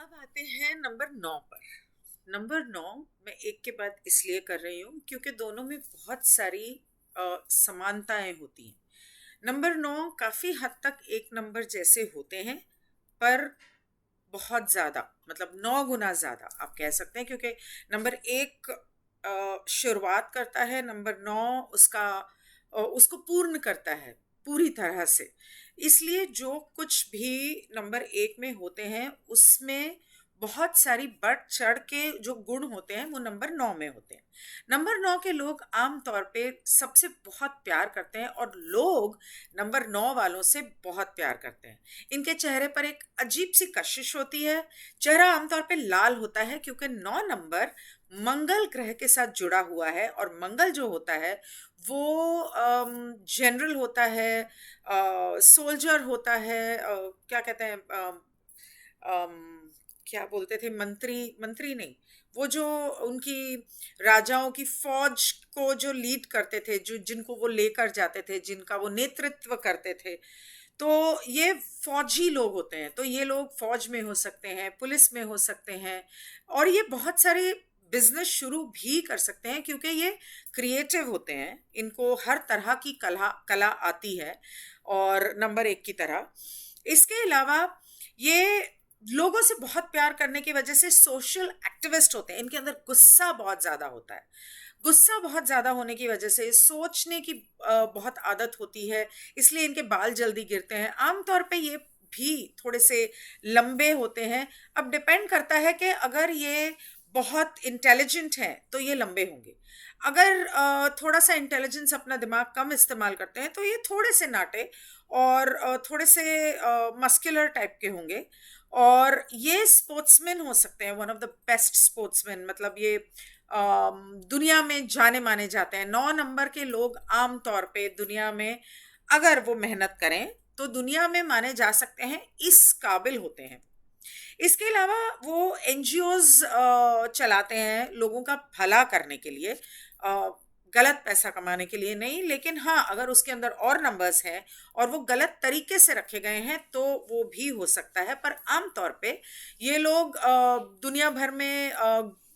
अब आते हैं नंबर 9 पर। नंबर 9 मैं एक के बाद इसलिए कर रही हूँ क्योंकि दोनों में बहुत सारी समानताएं होती हैं। नंबर 9 काफ़ी हद तक एक नंबर जैसे होते हैं, पर बहुत ज़्यादा, मतलब 9 गुना ज़्यादा आप कह सकते हैं, क्योंकि नंबर 1 शुरुआत करता है, नंबर 9 उसको पूर्ण करता है पूरी तरह से। इसलिए जो कुछ भी नंबर 1 में होते हैं उसमें बहुत सारी बढ़ चढ़ के जो गुण होते हैं वो नंबर 9 में होते हैं। नंबर 9 के लोग आम तौर पे सबसे बहुत प्यार करते हैं और लोग नंबर 9 वालों से बहुत प्यार करते हैं। इनके चेहरे पर एक अजीब सी कशिश होती है। चेहरा आमतौर पे लाल होता है क्योंकि 9 नंबर मंगल ग्रह के साथ जुड़ा हुआ है, और मंगल जो होता है वो जनरल होता है, सोल्जर होता है, क्या कहते हैं, अम, क्या बोलते थे, मंत्री, मंत्री नहीं, वो जो उनकी राजाओं की फौज को जो लीड करते थे, जो जिनको वो लेकर जाते थे, जिनका वो नेतृत्व करते थे, तो ये फौजी लोग होते हैं। तो ये लोग फौज में हो सकते हैं, पुलिस में हो सकते हैं, और ये बहुत सारे बिजनेस शुरू भी कर सकते हैं क्योंकि ये क्रिएटिव होते हैं। इनको हर तरह की कला कला आती है, और नंबर 1 की तरह। इसके अलावा ये लोगों से बहुत प्यार करने की वजह से सोशल एक्टिविस्ट होते हैं। इनके अंदर गुस्सा बहुत ज्यादा होता है। गुस्सा बहुत ज्यादा होने की वजह से सोचने की बहुत आदत होती है, इसलिए इनके बाल जल्दी गिरते हैं। आमतौर पे ये भी थोड़े से लंबे होते हैं। अब डिपेंड करता है कि अगर ये बहुत इंटेलिजेंट हैं तो ये लंबे होंगे। अगर थोड़ा सा इंटेलिजेंस, अपना दिमाग कम इस्तेमाल करते हैं, तो ये थोड़े से नाटे और थोड़े से मस्कुलर टाइप के होंगे। और ये स्पोर्ट्समैन हो सकते हैं, one of the best sportsman, मतलब ये दुनिया में जाने माने जाते हैं। 9 नंबर के लोग आम तौर पे दुनिया में अगर वो मेहनत करें तो दुनिया में माने जा सकते हैं, इस काबिल होते हैं। इसके अलावा वो एनजीओज चलाते हैं लोगों का भला करने के लिए, गलत पैसा कमाने के लिए नहीं। लेकिन हाँ, अगर उसके अंदर और नंबर्स हैं और वो गलत तरीके से रखे गए हैं तो वो भी हो सकता है। पर आम तौर पे ये लोग दुनिया भर में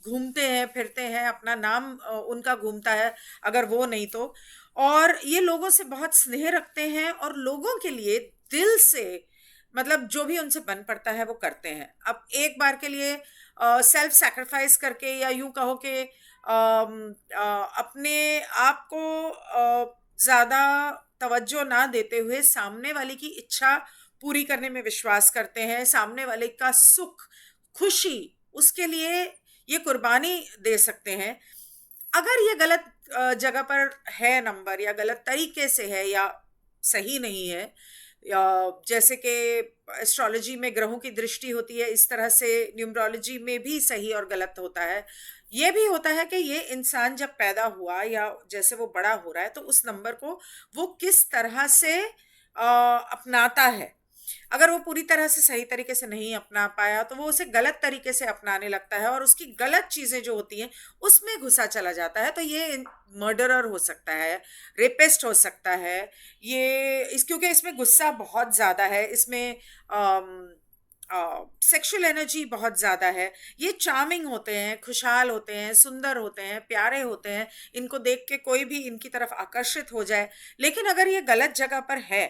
घूमते हैं फिरते हैं, अपना नाम उनका घूमता है, अगर वो नहीं तो। और ये लोगों से बहुत स्नेह रखते हैं और लोगों के लिए दिल से, मतलब जो भी उनसे बन पड़ता है वो करते हैं। अब एक बार के लिए सेल्फ सैक्रिफाइस करके, या यूं कहो कि अपने आप को ज्यादा तवज्जो ना देते हुए सामने वाले की इच्छा पूरी करने में विश्वास करते हैं। सामने वाले का सुख, खुशी, उसके लिए ये कुर्बानी दे सकते हैं। अगर ये गलत जगह पर है नंबर, या गलत तरीके से है, या सही नहीं है, या जैसे कि एस्ट्रोलॉजी में ग्रहों की दृष्टि होती है, इस तरह से न्यूमरोलॉजी में भी सही और गलत होता है। ये भी होता है कि ये इंसान जब पैदा हुआ या जैसे वो बड़ा हो रहा है तो उस नंबर को वो किस तरह से अपनाता है। अगर वो पूरी तरह से सही तरीके से नहीं अपना पाया तो वो उसे गलत तरीके से अपनाने लगता है, और उसकी गलत चीजें जो होती हैं उसमें घुसा चला जाता है। तो ये मर्डरर हो सकता है, रेपिस्ट हो सकता है। क्योंकि इसमें गुस्सा बहुत ज्यादा है, इसमें सेक्सुअल एनर्जी बहुत ज्यादा है। ये चार्मिंग होते हैं, खुशहाल होते हैं, सुंदर होते हैं, प्यारे होते हैं। इनको देख के कोई भी इनकी तरफ आकर्षित हो जाए। लेकिन अगर ये गलत जगह पर है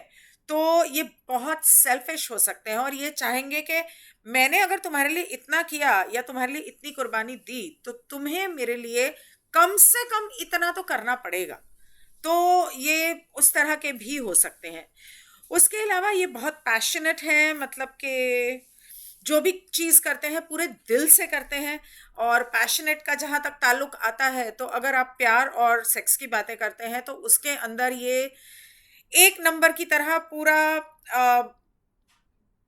तो ये बहुत सेल्फिश हो सकते हैं, और ये चाहेंगे कि मैंने अगर तुम्हारे लिए इतना किया या तुम्हारे लिए इतनी कुर्बानी दी तो तुम्हें मेरे लिए कम से कम इतना तो करना पड़ेगा। तो ये उस तरह के भी हो सकते हैं। उसके अलावा ये बहुत पैशनेट हैं, मतलब कि जो भी चीज करते हैं पूरे दिल से करते हैं। और पैशनेट का जहां तक ताल्लुक आता है, तो अगर आप प्यार और सेक्स की बातें करते हैं तो उसके अंदर ये एक नंबर की तरह पूरा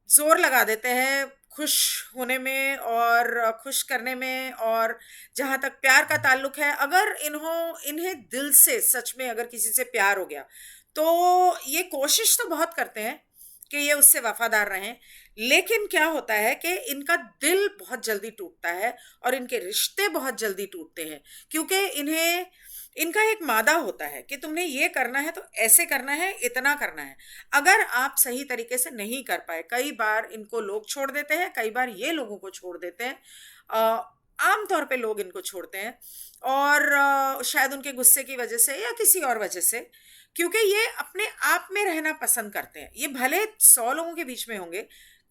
जोर लगा देते हैं खुश होने में और खुश करने में। और जहां तक प्यार का ताल्लुक है, अगर इन्हें दिल से सच में अगर किसी से प्यार हो गया तो ये कोशिश तो बहुत करते हैं कि ये उससे वफादार रहें। लेकिन क्या होता है कि इनका दिल बहुत जल्दी टूटता है और इनके रिश्ते बहुत जल्दी टूटते हैं, क्योंकि इन्हें इनका एक मादा होता है कि तुमने ये करना है तो ऐसे करना है, इतना करना है। अगर आप सही तरीके से नहीं कर पाए, कई बार इनको लोग छोड़ देते हैं, कई बार ये लोगों को छोड़ देते हैं। आमतौर पे लोग इनको छोड़ते हैं, और शायद उनके गुस्से की वजह से या किसी और वजह से, क्योंकि ये अपने आप में रहना पसंद करते हैं। ये भले 100 लोगों के बीच में होंगे,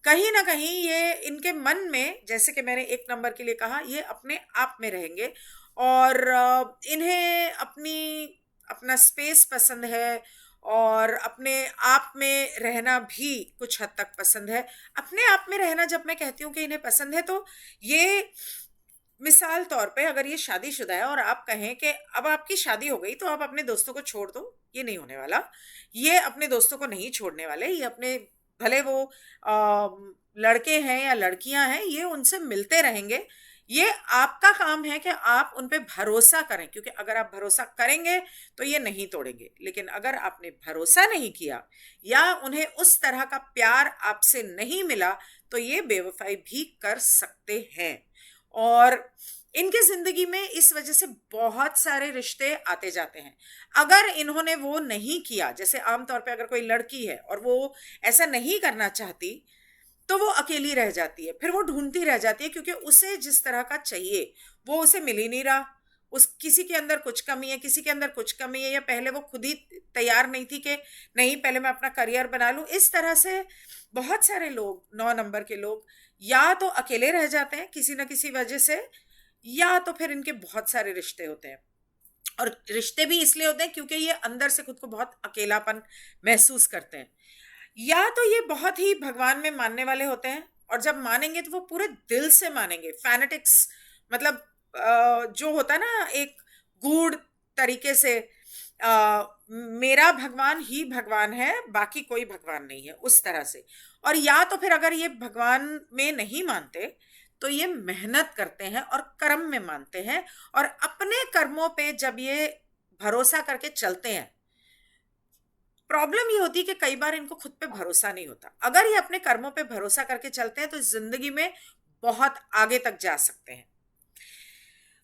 कहीं ना कहीं ये इनके मन में, जैसे कि मैंने 1 नंबर के लिए कहा, ये अपने आप में रहेंगे। और इन्हें अपना स्पेस पसंद है, और अपने आप में रहना भी कुछ हद तक पसंद है। अपने आप में रहना जब मैं कहती हूँ कि इन्हें पसंद है, तो ये, मिसाल तौर पे, अगर ये शादीशुदा है और आप कहें कि अब आपकी शादी हो गई तो आप अपने दोस्तों को छोड़ दो, ये नहीं होने वाला। ये अपने दोस्तों को नहीं छोड़ने वाले। ये अपने, भले वो लड़के हैं या लड़कियां हैं, ये उनसे मिलते रहेंगे। ये आपका काम है कि आप उन पे भरोसा करें, क्योंकि अगर आप भरोसा करेंगे तो ये नहीं तोड़ेंगे। लेकिन अगर आपने भरोसा नहीं किया या उन्हें उस तरह का प्यार आपसे नहीं मिला, तो ये बेवफाई भी कर सकते हैं। और इनकी जिंदगी में इस वजह से बहुत सारे रिश्ते आते जाते हैं। अगर इन्होंने वो नहीं किया, जैसे आमतौर पे अगर कोई लड़की है और वो ऐसा नहीं करना चाहती, तो वो अकेली रह जाती है, फिर वो ढूंढती रह जाती है, क्योंकि उसे जिस तरह का चाहिए वो उसे मिल ही नहीं रहा। उस किसी के अंदर कुछ कमी है, किसी के अंदर कुछ कमी है, या पहले वो खुद ही तैयार नहीं थी कि नहीं, पहले मैं अपना करियर बना लूं। इस तरह से बहुत सारे लोग, 9 नंबर के लोग, या तो अकेले रह जाते हैं किसी ना किसी वजह से, या तो फिर इनके बहुत सारे रिश्ते होते हैं। और रिश्ते भी इसलिए होते हैं क्योंकि ये अंदर से खुद को बहुत अकेलापन महसूस करते हैं। या तो ये बहुत ही भगवान में मानने वाले होते हैं, और जब मानेंगे तो वो पूरे दिल से मानेंगे, फैनेटिक्स, मतलब जो होता है ना एक गूढ़ तरीके से, मेरा भगवान ही भगवान है, बाकी कोई भगवान नहीं है, उस तरह से। और या तो फिर अगर ये भगवान में नहीं मानते, तो ये मेहनत करते हैं और कर्म में मानते हैं, और अपने कर्मों पे जब ये भरोसा करके चलते हैं। प्रॉब्लम ये होती है कि कई बार इनको खुद पे भरोसा नहीं होता। अगर ये अपने कर्मों पे भरोसा करके चलते हैं तो जिंदगी में बहुत आगे तक जा सकते हैं।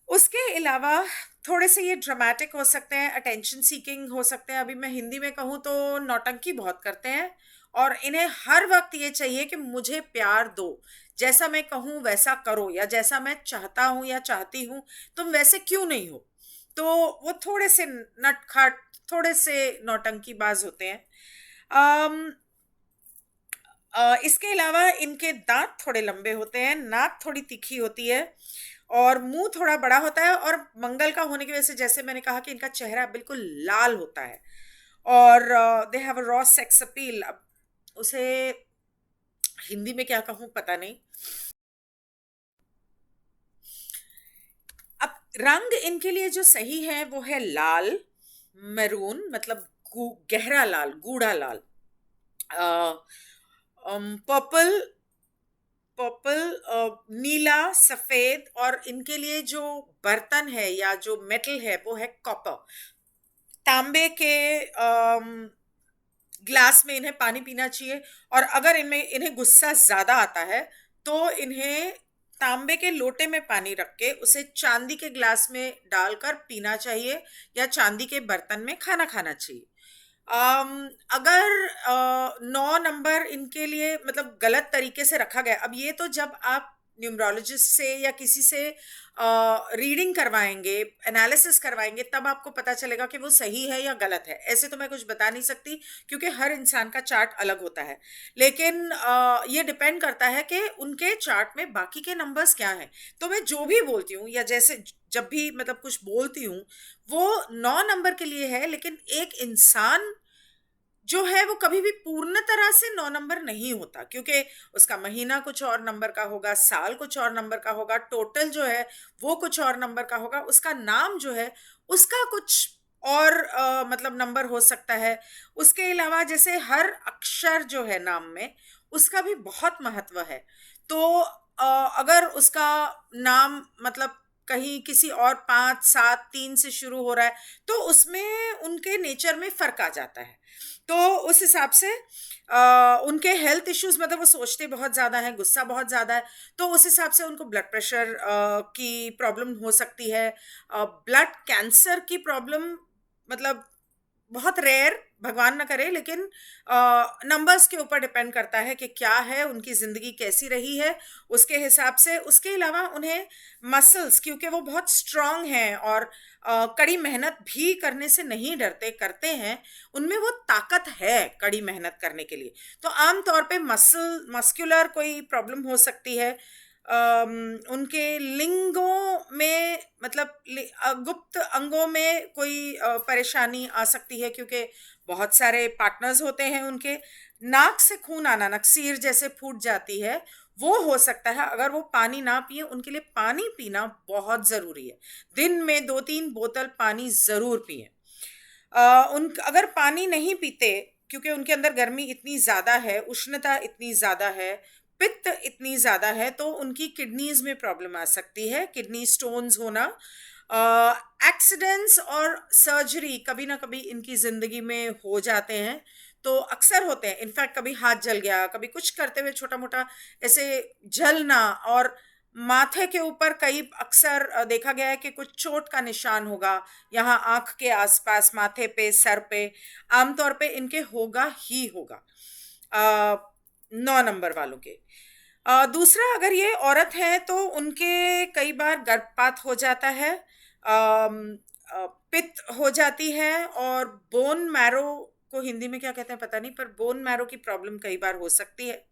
उसके अलावा थोड़े से ये ड्रामेटिक हो सकते हैं, अटेंशन सीकिंग हो सकते हैं। अभी मैं हिंदी में कहूँ तो नौटंकी बहुत करते हैं, और इन्हें हर वक्त ये चाहिए कि मुझे प्यार दो, जैसा मैं कहूँ वैसा करो, या जैसा मैं चाहता हूँ या चाहती हूँ तुम वैसे क्यों नहीं हो। तो वो थोड़े से नटखट, थोड़े से नौटंकीबाज होते हैं। इसके अलावा इनके दांत थोड़े लंबे होते हैं, नाक थोड़ी तीखी होती है, और मुंह थोड़ा बड़ा होता है। और मंगल का होने की वजह से, जैसे मैंने कहा, कि इनका चेहरा बिल्कुल लाल होता है, और they have a raw sex appeal. अब उसे हिंदी में क्या कहूँ पता नहीं। अब रंग इनके लिए जो सही है वो है लाल, मैरून, मतलब गहरा लाल, गूढ़ा लाल, पर्पल, नीला, सफेद। और इनके लिए जो बर्तन है या जो मेटल है वो है कॉपर। तांबे के ग्लास में इन्हें पानी पीना चाहिए, और अगर इन्हें गुस्सा ज्यादा आता है तो इन्हें तांबे के लोटे में पानी रख के उसे चांदी के ग्लास में डालकर पीना चाहिए, या चांदी के बर्तन में खाना खाना चाहिए। अगर 9 नंबर इनके लिए मतलब गलत तरीके से रखा गया, अब ये तो जब आप न्यूमरोलॉजिस्ट से या किसी से रीडिंग करवाएंगे, एनालिसिस करवाएंगे, तब आपको पता चलेगा कि वो सही है या गलत है। ऐसे तो मैं कुछ बता नहीं सकती, क्योंकि हर इंसान का चार्ट अलग होता है। लेकिन ये डिपेंड करता है कि उनके चार्ट में बाकी के नंबर्स क्या हैं। तो मैं जो भी बोलती हूँ, या जैसे जब भी मतलब कुछ बोलती हूँ, वो 9 नंबर के लिए है। लेकिन एक इंसान जो है वो कभी भी पूर्ण तरह से 9 नंबर नहीं होता, क्योंकि उसका महीना कुछ और नंबर का होगा, साल कुछ और नंबर का होगा, टोटल जो है वो कुछ और नंबर का होगा, उसका नाम जो है उसका कुछ और मतलब नंबर हो सकता है। उसके अलावा जैसे हर अक्षर जो है नाम में, उसका भी बहुत महत्व है। तो अगर उसका नाम मतलब कहीं किसी और 5 7 3 से शुरू हो रहा है, तो उसमें उनके नेचर में फर्क आ जाता है। तो उस हिसाब से उनके हेल्थ इश्यूज, मतलब वो सोचते बहुत ज्यादा है, गुस्सा बहुत ज्यादा है, तो उस हिसाब से उनको ब्लड प्रेशर की प्रॉब्लम हो सकती है, ब्लड कैंसर की प्रॉब्लम, मतलब बहुत रेयर, भगवान ना करे, लेकिन नंबर्स के ऊपर डिपेंड करता है कि क्या है, उनकी जिंदगी कैसी रही है, उसके हिसाब से। उसके अलावा उन्हें मसल्स, क्योंकि वो बहुत स्ट्रांग हैं और कड़ी मेहनत भी करने से नहीं डरते, करते हैं, उनमें वो ताकत है कड़ी मेहनत करने के लिए। तो आम तौर पे मस्कुलर कोई प्रॉब्लम हो सकती है, उनके लिंगों में, मतलब गुप्त अंगों में कोई परेशानी आ सकती है, क्योंकि बहुत सारे पार्टनर्स होते हैं उनके। नाक से खून आना, नकसीर जैसे फूट जाती है, वो हो सकता है अगर वो पानी ना पिए। उनके लिए पानी पीना बहुत जरूरी है, दिन में 2-3 बोतल पानी जरूर पिए। उन अगर पानी नहीं पीते, क्योंकि उनके अंदर गर्मी इतनी ज्यादा है, उष्णता इतनी ज्यादा है, पित्त इतनी ज्यादा है, तो उनकी किडनीज में प्रॉब्लम आ सकती है, किडनी स्टोन्स होना। एक्सीडेंट्स और सर्जरी कभी ना कभी इनकी जिंदगी में हो जाते हैं, तो अक्सर होते हैं। इनफैक्ट कभी हाथ जल गया, कभी कुछ करते हुए छोटा मोटा ऐसे जलना, और माथे के ऊपर कई अक्सर देखा गया है कि कुछ चोट का निशान होगा, यहाँ आंख के आसपास, माथे पे, सर पे, आमतौर पे इनके होगा ही होगा 9 नंबर वालों के। दूसरा, अगर ये औरत है तो उनके कई बार गर्भपात हो जाता है, पित्त हो जाती है, और बोन मैरो को हिंदी में क्या कहते हैं पता नहीं, पर बोन मैरो की प्रॉब्लम कई बार हो सकती है।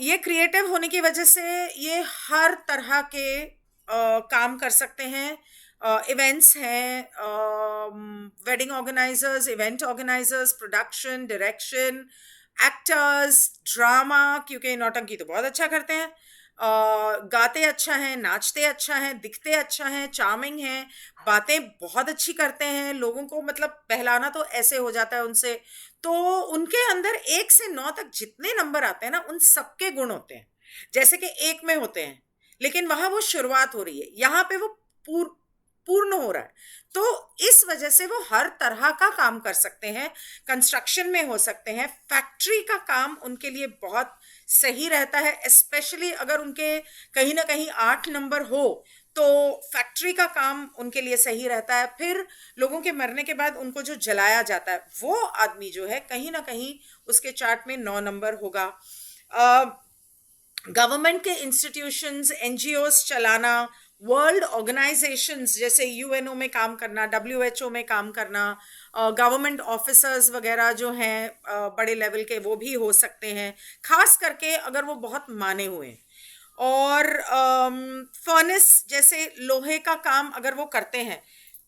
ये क्रिएटिव होने की वजह से ये हर तरह के काम कर सकते हैं। इवेंट्स हैं, wedding organisers, event organisers, production, direction, actors, drama, क्योंकि नौटंकी तो बहुत अच्छा करते हैं, गाते अच्छा हैं, नाचते अच्छा हैं, दिखते अच्छा हैं, चार्मिंग हैं, बातें बहुत अच्छी करते हैं, लोगों को मतलब बहलाना तो ऐसे हो जाता है उनसे। तो उनके अंदर 1 से 9 तक जितने नंबर आते हैं ना, उन सबके गुण होते हैं, जैसे कि 1 में होते हैं, लेकिन वहां वो शुरुआत हो रही है, यहाँ पे वो पूर्ण हो रहा है। तो इस वजह से वो हर तरह का काम कर सकते हैं, कंस्ट्रक्शन में हो सकते हैं, फैक्ट्री का काम उनके लिए बहुत सही रहता है, स्पेशली अगर उनके कहीं ना कहीं 8 नंबर हो, तो फैक्ट्री का काम उनके लिए सही रहता है। फिर लोगों के मरने के बाद उनको जो जलाया जाता है, वो आदमी जो है कहीं ना कहीं उसके चार्ट में 9 नंबर होगा। गवर्नमेंट के इंस्टीट्यूशंस, एनजीओस चलाना, वर्ल्ड ऑर्गेनाइजेशंस जैसे यूएनओ में काम करना, डब्ल्यूएचओ में काम करना, गवर्नमेंट ऑफिसर्स वगैरह जो हैं बड़े लेवल के, वो भी हो सकते हैं, खास करके अगर वो बहुत माने हुए हैं। और फर्नेस जैसे लोहे का काम अगर वो करते हैं,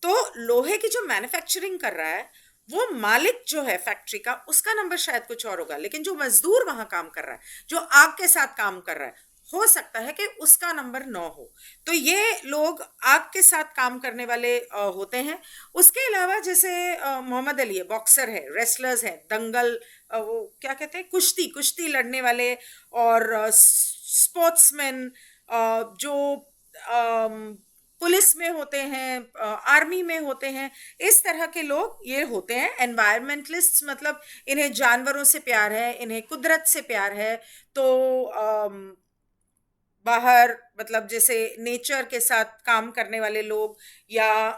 तो लोहे की जो मैन्युफैक्चरिंग कर रहा है, वो मालिक जो है फैक्ट्री का, उसका नंबर शायद कुछ और होगा, लेकिन जो मजदूर वहां काम कर रहा है, जो आग के साथ काम कर रहा है, हो सकता है कि उसका नंबर 9 हो। तो ये लोग आग के साथ काम करने वाले होते हैं। उसके अलावा जैसे मोहम्मद अली है, बॉक्सर है, रेसलर्स है, दंगल, वो क्या कहते हैं, कुश्ती कुश्ती लड़ने वाले, और स्पोर्ट्समैन, जो पुलिस में होते हैं, आर्मी में होते हैं, इस तरह के लोग ये होते हैं। एनवायरमेंटलिस्ट, मतलब इन्हें जानवरों से प्यार है, इन्हें कुदरत से प्यार है, तो बाहर, मतलब जैसे नेचर के साथ काम करने वाले लोग, या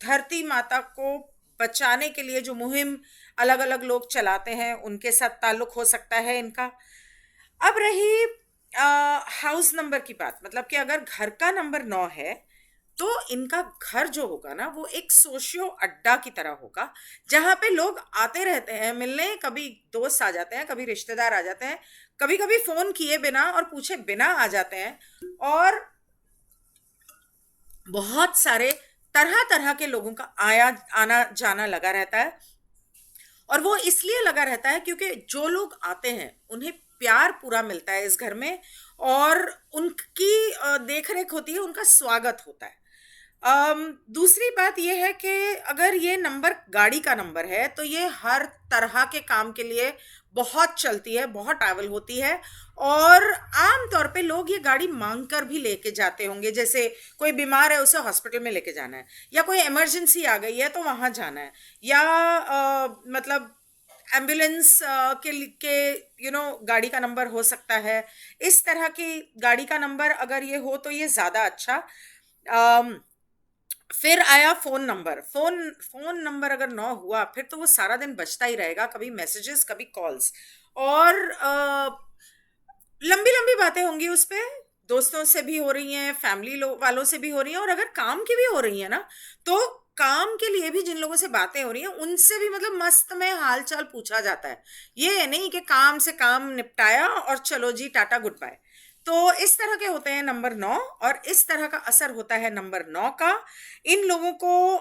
धरती माता को बचाने के लिए जो मुहिम अलग अलग लोग चलाते हैं, उनके साथ ताल्लुक हो सकता है इनका। अब रही हाउस नंबर की बात, मतलब कि अगर घर का नंबर 9 है, तो इनका घर जो होगा ना, वो एक सोशियो अड्डा की तरह होगा, जहां पे लोग आते रहते हैं मिलने, कभी दोस्त आ जाते हैं, कभी रिश्तेदार आ जाते हैं, कभी कभी फोन किए बिना और पूछे बिना आ जाते हैं, और बहुत सारे तरह तरह के लोगों का आया आना जाना लगा रहता है। और वो इसलिए लगा रहता है क्योंकि जो लोग आते हैं उन्हें प्यार पूरा मिलता है इस घर में, और उनकी देख रेख होती है, उनका स्वागत होता है। दूसरी बात यह है कि अगर ये नंबर गाड़ी का नंबर है तो ये हर तरह के काम के लिए बहुत चलती है, बहुत ट्रैवल होती है। और आम तौर पे लोग ये गाड़ी मांग कर भी लेके जाते होंगे, जैसे कोई बीमार है उसे हॉस्पिटल में लेके जाना है, या कोई इमरजेंसी आ गई है तो वहां जाना है, या मतलब एम्बुलेंस के गाड़ी का नंबर हो सकता है। इस तरह की गाड़ी का नंबर अगर ये हो तो ये ज्यादा अच्छा। अम, फिर आया फोन नंबर। फोन नंबर अगर ना हुआ फिर तो वो सारा दिन बजता ही रहेगा, कभी मैसेजेस कभी कॉल्स। और लंबी लंबी बातें होंगी उस पे, दोस्तों से भी हो रही हैं, फैमिली वालों से भी हो रही हैं, और अगर काम की भी हो रही है ना, तो काम के लिए भी जिन लोगों से बातें हो रही हैं उनसे भी मतलब मस्त में हाल चाल पूछा जाता है। ये नहीं कि काम से काम निपटाया और चलो जी टाटा गुड बाय। तो इस तरह के होते हैं नंबर 9, और इस तरह का असर होता है नंबर 9 का। इन लोगों को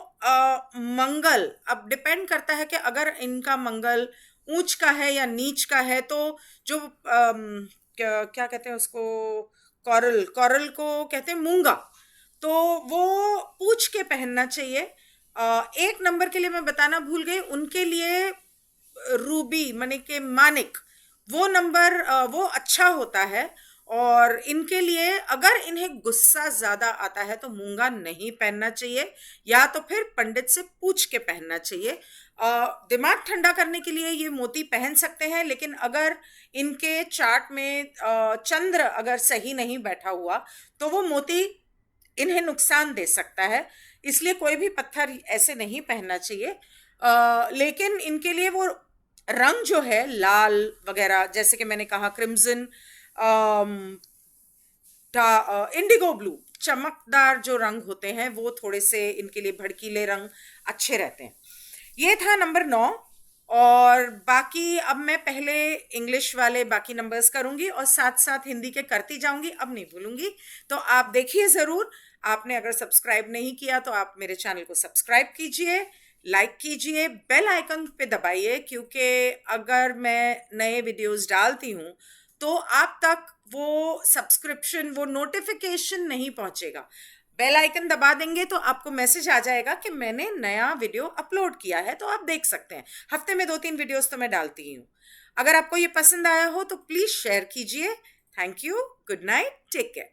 मंगल अब डिपेंड करता है कि अगर इनका मंगल ऊंच का है या नीच का है, तो जो क्या क्या कहते हैं उसको, कॉरल कॉरल को कहते हैं मूंगा, तो वो पूछ के पहनना चाहिए। एक नंबर के लिए मैं बताना भूल गई, उनके लिए रूबी माने के मानिक, वो नंबर वो अच्छा होता है। और इनके लिए अगर इन्हें गुस्सा ज्यादा आता है तो मूंगा नहीं पहनना चाहिए, या तो फिर पंडित से पूछ के पहनना चाहिए। दिमाग ठंडा करने के लिए ये मोती पहन सकते हैं, लेकिन अगर इनके चार्ट में चंद्र अगर सही नहीं बैठा हुआ तो वो मोती इन्हें नुकसान दे सकता है। इसलिए कोई भी पत्थर ऐसे नहीं पहनना चाहिए। लेकिन इनके लिए वो रंग जो है लाल वगैरह, जैसे कि मैंने कहा क्रिम्सन, इंडिगो ब्लू, चमकदार जो रंग होते हैं वो थोड़े से इनके लिए भड़कीले रंग अच्छे रहते हैं। ये था नंबर 9। और बाकी अब मैं पहले इंग्लिश वाले बाकी नंबर्स करूंगी और साथ साथ हिंदी के करती जाऊंगी, अब नहीं भूलूंगी। तो आप देखिए जरूर। आपने अगर सब्सक्राइब नहीं किया तो आप मेरे चैनल को सब्सक्राइब कीजिए, लाइक कीजिए, बेल आइकन पे दबाइए, क्योंकि अगर मैं नए वीडियोस डालती हूँ तो आप तक वो सब्सक्रिप्शन, वो नोटिफिकेशन नहीं पहुंचेगा। बेल आइकन दबा देंगे तो आपको मैसेज आ जाएगा कि मैंने नया वीडियो अपलोड किया है, तो आप देख सकते हैं। हफ्ते में 2-3 वीडियोस तो मैं डालती ही हूँ। अगर आपको ये पसंद आया हो तो प्लीज शेयर कीजिए। Thank you, good night, take care.